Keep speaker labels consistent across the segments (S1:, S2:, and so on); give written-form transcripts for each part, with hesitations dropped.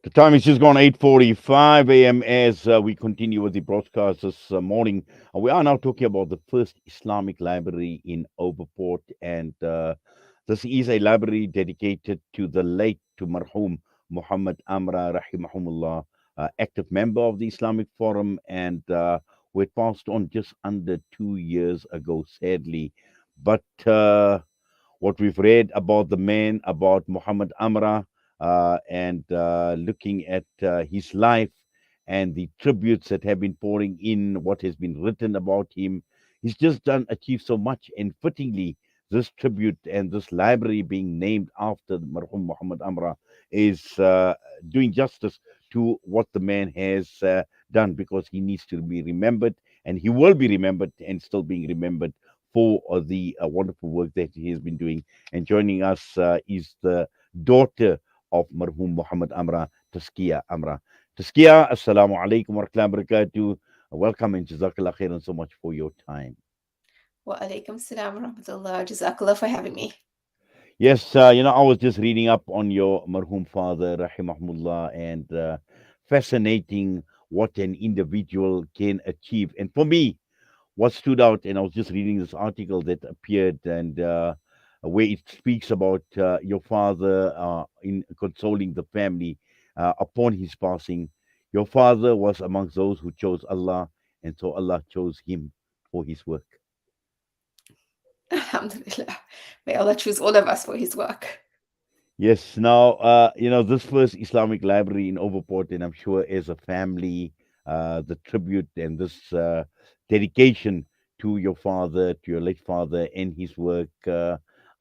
S1: The time is just gone 8:45 a.m. as we continue with the broadcast this morning. We are now talking about the first Islamic library in Overport, and this is a library dedicated to the late to marhum Mohamed Amra, rahimahumullah, active member of the Islamic Forum, and who had passed on just under 2 years ago, sadly. But what we've read about the man, about Muhammad Amra, and looking at his life and the tributes that have been pouring in, what has been written about him. He's just achieved so much, and fittingly, this tribute and this library being named after the marhum Muhammad Amra is doing justice to what the man has done, because he needs to be remembered, and he will be remembered and still being remembered for the wonderful work that he has been doing. And joining us is the daughter of marhum Muhammad Amra, Tazkiyyah Amra. Tazkiyyah, assalamu alaikum wa rahmatullahi wa barakatuh. Welcome and jazakallah khairan so much for your time.
S2: Wa alaikum salam wa rahmatullah. Jazakallah for having me.
S1: Yes, I was just reading up on your marhum father, rahimahullah, and fascinating what an individual can achieve. And for me, what stood out, and I was just reading this article that appeared, and where it speaks about your father in consoling the family upon his passing. Your father was amongst those who chose Allah, and so Allah chose him for his work.
S2: Alhamdulillah. May Allah choose all of us for his work.
S1: Yes, now, this first Islamic library in Overport, and I'm sure as a family, the tribute and this dedication to your father, to your late father, and his work,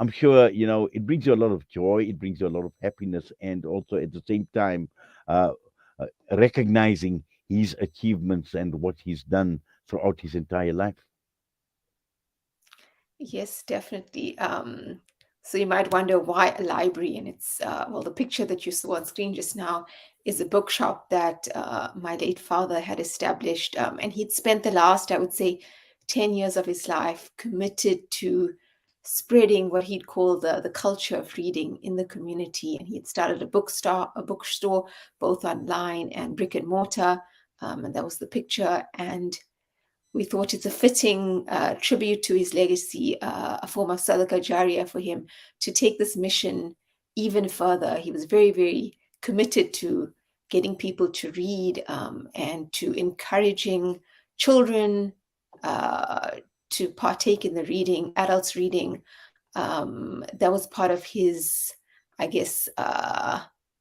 S1: I'm sure, it brings you a lot of joy, it brings you a lot of happiness, and also at the same time, uh, recognizing his achievements and what he's done throughout his entire life.
S2: Yes, definitely. So you might wonder why a library, and it's well, the picture that you saw on screen just now is a bookshop that my late father had established, and he'd spent the last, I would say, 10 years of his life committed to spreading what he'd call the culture of reading in the community. And he had started a bookstore, both online and brick and mortar, and that was the picture. And we thought it's a fitting tribute to his legacy, a form of sadaqah jariyah for him to take this mission even further. He was very, very committed to getting people to read, and to encouraging children uh, to partake in the reading, adults reading. That was part of his, I guess,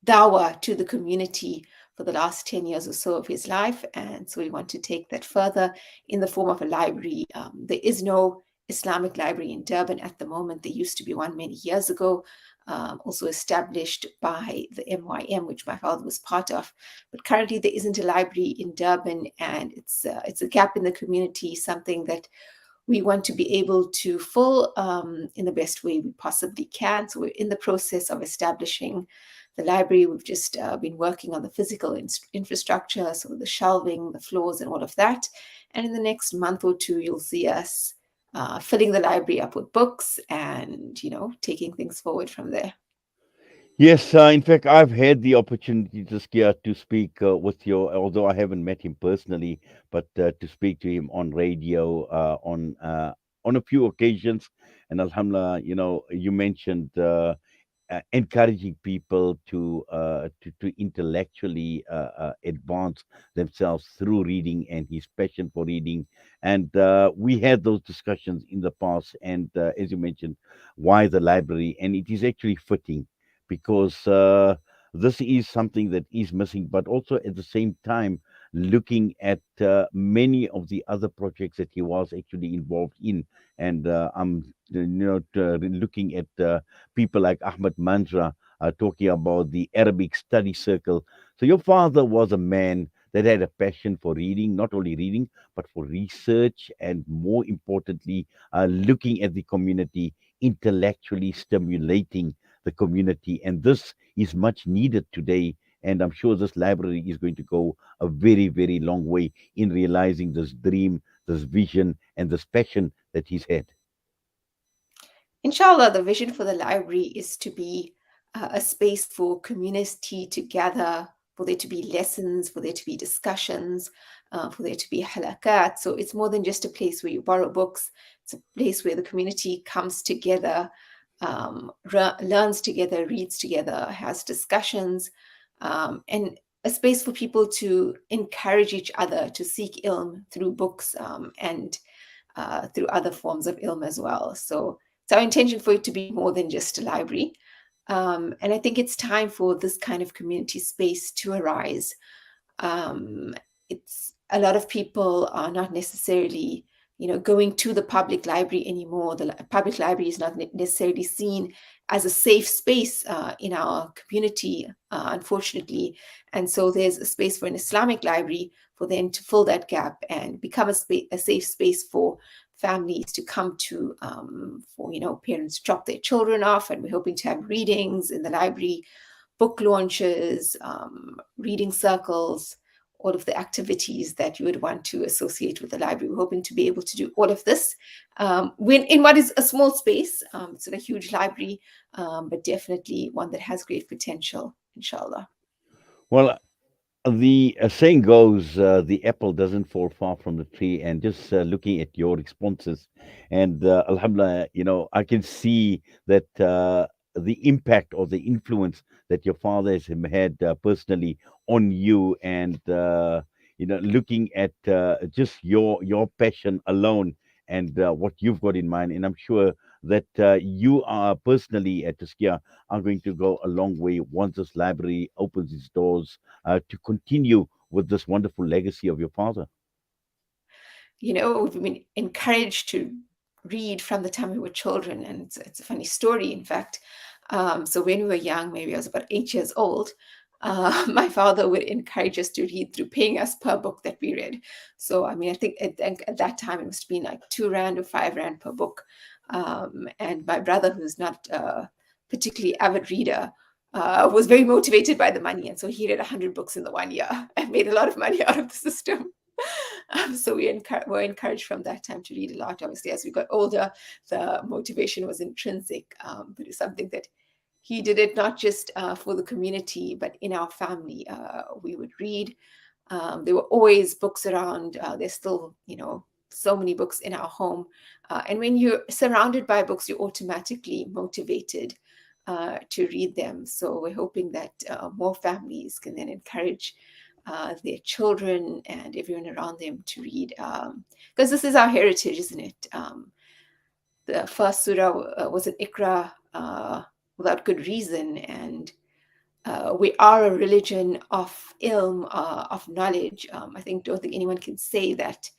S2: dawah to the community for the last 10 years or so of his life. And so we want to take that further in the form of a library. There is no Islamic library in Durban at the moment. There used to be one many years ago, also established by the MYM, which my father was part of. But currently there isn't a library in Durban, and it's a gap in the community, something that we want to be able to fill in the best way we possibly can. So we're in the process of establishing the library. We've just been working on the physical infrastructure, so the shelving, the floors, and all of that. And in the next month or two, you'll see us filling the library up with books and, taking things forward from there.
S1: Yes, in fact, I've had the opportunity to speak with you, although I haven't met him personally, but to speak to him on radio on a few occasions. And Alhamdulillah, you mentioned encouraging people to intellectually advance themselves through reading and his passion for reading. And we had those discussions in the past. And as you mentioned, why the library? And it is actually fitting because this is something that is missing, but also at the same time, looking at many of the other projects that he was actually involved in. And I'm looking at people like Ahmed Manjra talking about the Arabic study circle. So your father was a man that had a passion for reading, not only reading, but for research, and more importantly, looking at the community, intellectually stimulating the community. And this is much needed today. And I'm sure this library is going to go a very, very long way in realizing this dream, this vision, and this passion that he's had.
S2: Inshallah, the vision for the library is to be a space for community to gather, for there to be lessons, for there to be discussions, for there to be halakat. So it's more than just a place where you borrow books. It's a place where the community comes together, learns together, reads together, has discussions, and a space for people to encourage each other to seek ilm through books, and through other forms of ilm as well. So it's our intention for it to be more than just a library. And I think it's time for this kind of community space to arise. um, it's a lot of people are not necessarily, going to the public library anymore. The public library is not necessarily seen as a safe space in our community, unfortunately. And so there's a space for an Islamic library for them to fill that gap and become a safe space for families to come to, for parents to drop their children off. And we're hoping to have readings in the library, book launches, reading circles, all of the activities that you would want to associate with the library. We're hoping to be able to do all of this when in what is a small space. It's not a huge library, but definitely one that has great potential, inshallah.
S1: Well, the saying goes, the apple doesn't fall far from the tree. And just looking at your responses, and Alhamdulillah, I can see that the impact or the influence that your father has had personally on you, and looking at just your passion alone, and what you've got in mind. And I'm sure that you are personally at Tazkiyyah are going to go a long way once this library opens its doors, to continue with this wonderful legacy of your father.
S2: We've been encouraged to read from the time we were children. And it's a funny story, in fact. So when we were young, maybe I was about 8 years old, my father would encourage us to read through paying us per book that we read. So, I mean, I think at that time it must have been like 2 Rand or 5 Rand per book. And my brother, who's not a particularly avid reader, was very motivated by the money. And so he read 100 books in the 1 year and made a lot of money out of the system. So we were encouraged from that time to read a lot. Obviously, as we got older, the motivation was intrinsic, but it's something that he did it not just for the community, but in our family. We would read. There were always books around. There's still, so many books in our home. And when you're surrounded by books, you're automatically motivated to read them. So we're hoping that more families can then encourage their children and everyone around them to read, because this is our heritage, isn't it? The first surah was an Iqra, without good reason, and we are a religion of ilm, of knowledge. Don't think anyone can say that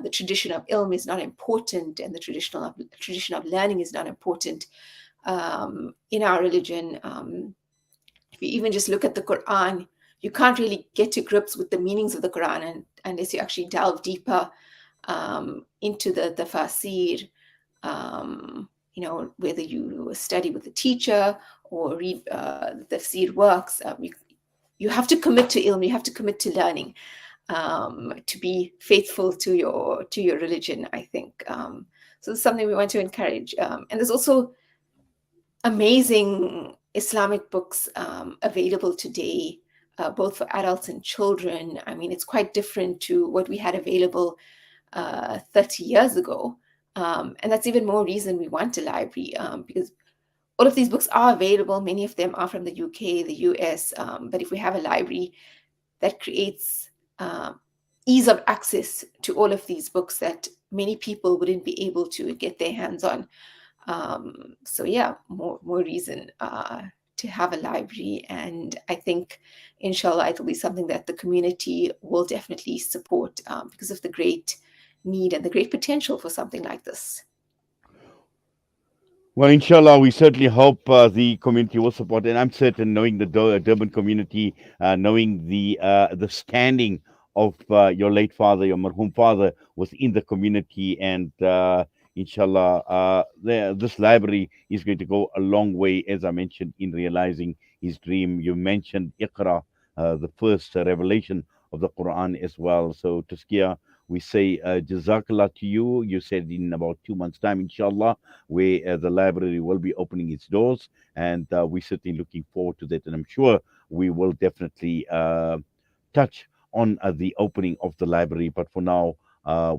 S2: the tradition of ilm is not important, and the tradition of learning is not important in our religion. If you even just look at the Quran, you can't really get to grips with the meanings of the Quran unless you actually delve deeper into the tafsir. Whether you study with a teacher or read the tafsir works, you have to commit to ilm, you have to commit to learning, to be faithful to your religion, I think. So it's something we want to encourage. And there's also amazing Islamic books available today, both for adults and children. I mean, it's quite different to what we had available 30 years ago. And that's even more reason we want a library, because all of these books are available. Many of them are from the UK, the US. But if we have a library that creates ease of access to all of these books that many people wouldn't be able to get their hands on. So yeah, more reason to have a library. And I think, inshallah, it'll be something that the community will definitely support, because of the great need and the great potential for something like this.
S1: Well, inshallah, we certainly hope the community will support, and I'm certain, knowing the Durban community, knowing the standing of your late father, your marhum father, was in the community, and inshallah, this library is going to go a long way, as I mentioned, in realizing his dream. You mentioned Iqra, the first revelation of the Quran as well. So, Tazkiyyah, We say Jazakallah to you. You said in about 2 months' time, inshallah, where the library will be opening its doors, and we're certainly looking forward to that. And I'm sure we will definitely touch on the opening of the library. But for now,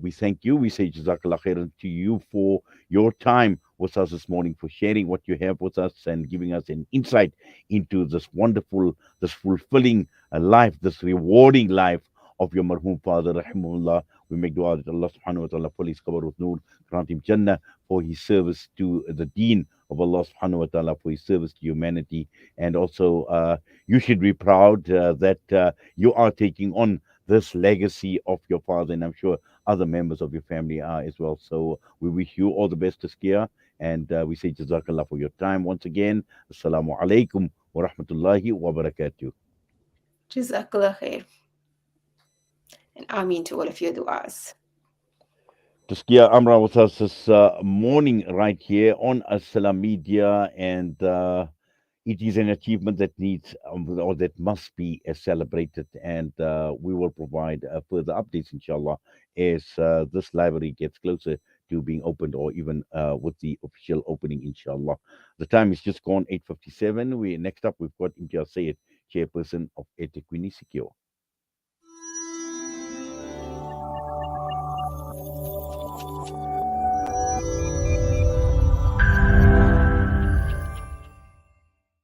S1: we thank you. We say Jazakallah khairan to you for your time with us this morning, for sharing what you have with us and giving us an insight into this wonderful, this fulfilling life, this rewarding life of your marhum father, rahimahullah. We make dua that Allah subhanahu wa ta'ala fill his qabr with noor, grant him Jannah for his service to the deen of Allah subhanahu wa ta'ala, for his service to humanity. And also, you should be proud that you are taking on this legacy of your father, and I'm sure other members of your family are as well. So we wish you all the best, Tazkiyyah, and we say Jazakallah for your time once again. Assalamu alaikum wa rahmatullahi wa barakatuh.
S2: Jazakallah khair. And Ameen to all of your du'as.
S1: Tazkiyyah Amra with us this morning right here on Assalam Media, and it is an achievement that needs or that must be celebrated, and we will provide further updates, inshallah, as this library gets closer to being opened, or even with the official opening, inshallah. The time is just gone 8:57. We next up we've got Imtiaz Sayed, chairperson of Etiquini Secure.